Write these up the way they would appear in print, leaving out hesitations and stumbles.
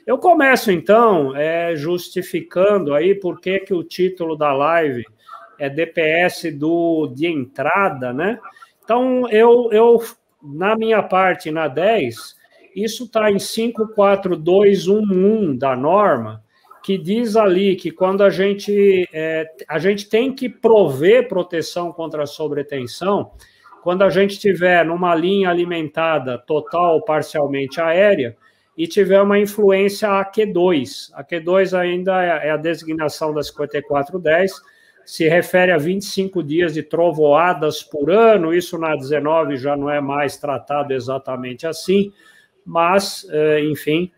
Eu começo, então, justificando aí por que o título da live é DPS de entrada, né? Então, na minha parte, na 10, isso está em 54211 da norma, que diz ali que quando a gente tem que prover proteção contra a sobretensão, quando a gente estiver numa linha alimentada total ou parcialmente aérea, e tiver uma influência AQ2. AQ2 ainda é a designação da 5410, se refere a 25 dias de trovoadas por ano, isso na 19 já não é mais tratado exatamente assim, mas, enfim,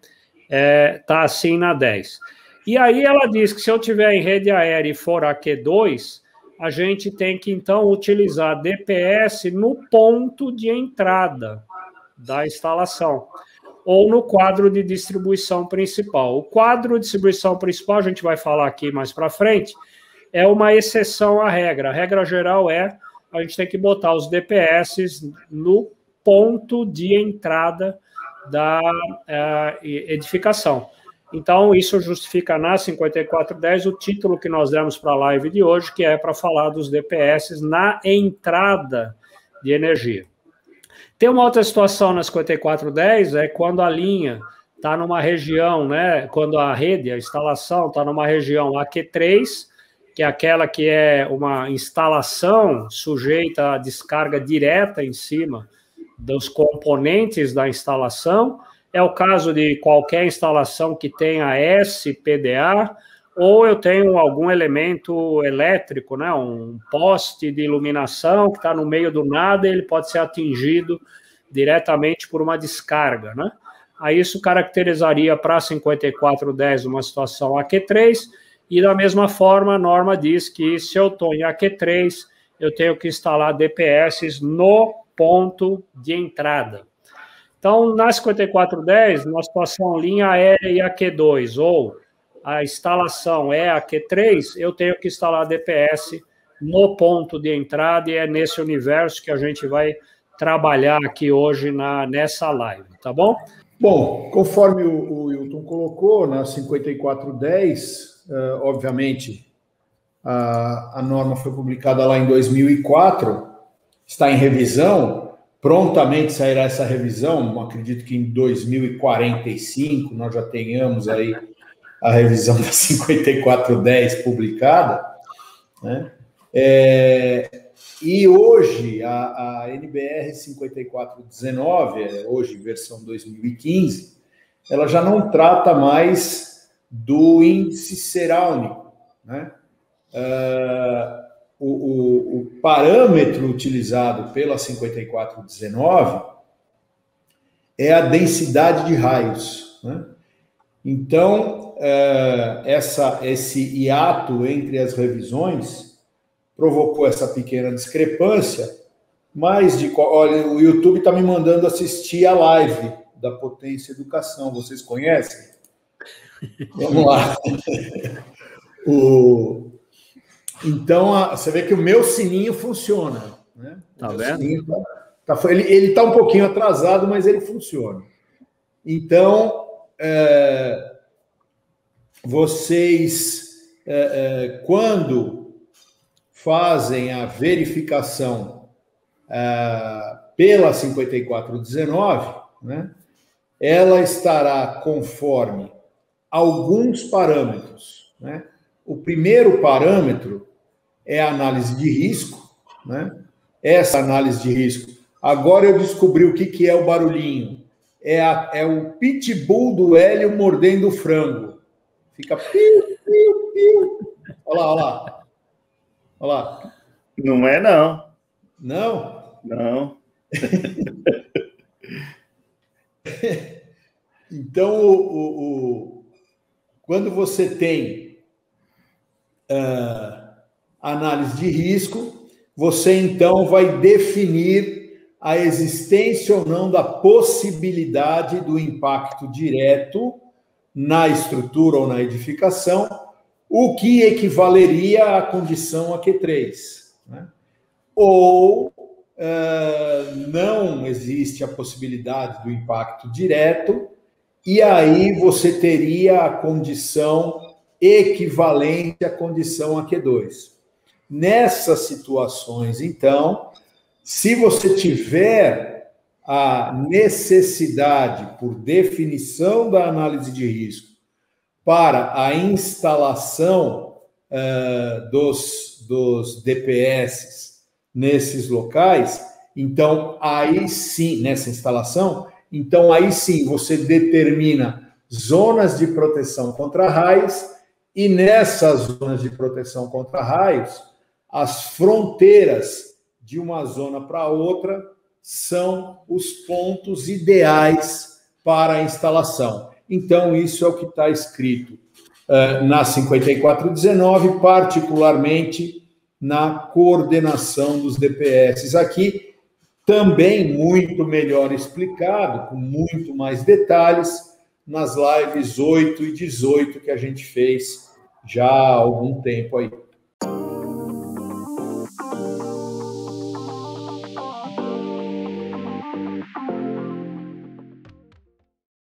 está assim na 10. E aí ela diz que se eu tiver em rede aérea e for AQ2, a gente tem que, então, utilizar DPS no ponto de entrada da instalação, ou no quadro de distribuição principal. O quadro de distribuição principal, a gente vai falar aqui mais para frente, é uma exceção à regra. A regra geral a gente tem que botar os DPS no ponto de entrada da edificação. Então, isso justifica na 5410 o título que nós demos para a live de hoje, que é para falar dos DPS na entrada de energia. Tem uma outra situação na 5410, quando a linha está numa região, né, quando a rede, a instalação está numa região AQ3, que é aquela que é uma instalação sujeita à descarga direta em cima dos componentes da instalação. É o caso de qualquer instalação que tenha SPDA, ou eu tenho algum elemento elétrico, né, um poste de iluminação que está no meio do nada e ele pode ser atingido diretamente por uma descarga, né? Aí isso caracterizaria para 5410 uma situação AQ3, e da mesma forma a norma diz que se eu estou em AQ3, eu tenho que instalar DPS no ponto de entrada. Então, na 5410, na situação linha aérea e AQ2, ou a instalação é AQ3, eu tenho que instalar DPS no ponto de entrada, e é nesse universo que a gente vai trabalhar aqui hoje nessa live, tá bom? Bom, conforme o Wilton colocou, na 5410, obviamente, a norma foi publicada lá em 2004, está em revisão, prontamente sairá essa revisão, acredito que em 2045 nós já tenhamos aí a revisão da 5410 publicada, né? E hoje, a NBR 5419, hoje versão 2015, ela já não trata mais do índice serálnico, né? O parâmetro utilizado pela 5419 é a densidade de raios, né? Então, esse hiato entre as revisões provocou essa pequena discrepância, mas, olha, o YouTube está me mandando assistir a live da Potência Educação, vocês conhecem? Vamos lá. Então, você vê que o meu sininho funciona, né? Tá vendo? Ele está um pouquinho atrasado, mas ele funciona. Então, vocês, quando fazem a verificação pela 5419, né, ela estará conforme alguns parâmetros, né? O primeiro parâmetro é a análise de risco, né? Essa análise de risco. Agora eu descobri o que é o barulhinho. É o pitbull do Hélio mordendo o frango. Fica piu, piu, piu. Olha lá, olha lá. Olha lá. Não é, não. Não? Não. Então, quando você tem análise de risco, você então vai definir a existência ou não da possibilidade do impacto direto na estrutura ou na edificação, o que equivaleria à condição AQ3, né? Ou não existe a possibilidade do impacto direto e aí você teria a condição equivalente à condição AQ2. Nessas situações, então, se você tiver a necessidade, por definição da análise de risco, para a instalação dos DPS nesses locais, então aí sim, nessa instalação, então aí sim você determina zonas de proteção contra raios, e nessas zonas de proteção contra raios, as fronteiras de uma zona para outra são os pontos ideais para a instalação. Então, isso é o que está escrito na 5419, particularmente na coordenação dos DPS. Aqui, também muito melhor explicado, com muito mais detalhes, nas lives 8 e 18 que a gente fez já há algum tempo aí.